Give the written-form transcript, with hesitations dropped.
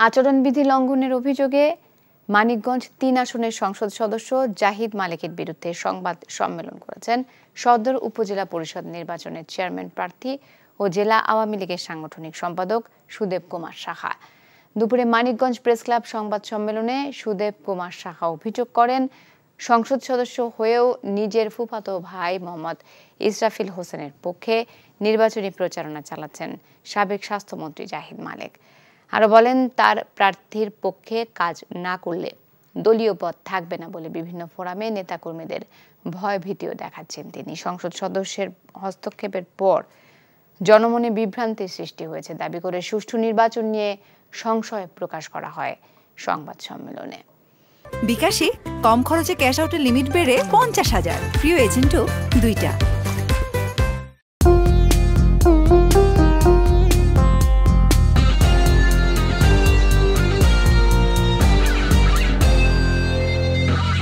আচরণবিধি লঙ্ঘনের অভিযোগে মানিকগঞ্জ ৩ আসনের সংসদ সদস্য জাহিদ মালেকের বিরুদ্ধে সংবাদ সম্মেলন করেছেন সদর উপজেলা পরিষদ নির্বাচনের চেয়ারম্যান প্রার্থী ও জেলা আওয়ামী লীগের সাংগঠনিক সম্পাদক সুদেব কুমার সাহা। দুপুরে মানিকগঞ্জ প্রেস ক্লাব সংবাদ সম্মেলনে সুদেব কুমার সাহা অভিযোগ করেন, সংসদ সদস্য হয়েও নিজের ফুফাতো ভাই মোহাম্মদ ইসরাফিল হোসেনের পক্ষে নির্বাচনী প্রচারণা চালাচ্ছেন সাবেক স্বাস্থ্যমন্ত্রী জাহিদ মালেক। আরো বলেন, তার প্রার্থীর পক্ষে কাজ না করলে দলীয় পদ থাকবে না বলে বিভিন্ন ফোরামে নেতাকর্মীদের ভয় ভীতিও দেখাচ্ছেন তিনি। সংসদ সদস্যের হস্তক্ষেপের পর জনমনে বিভ্রান্তির সৃষ্টি হয়েছে দাবি করে সুষ্ঠু নির্বাচন নিয়ে সংশয় প্রকাশ করা হয় সংবাদ সম্মেলনে। বিকাশে কম খরচে ক্যাশ আউটের লিমিট বেড়ে 50,000, প্রিয় এজেন্টও 2টা।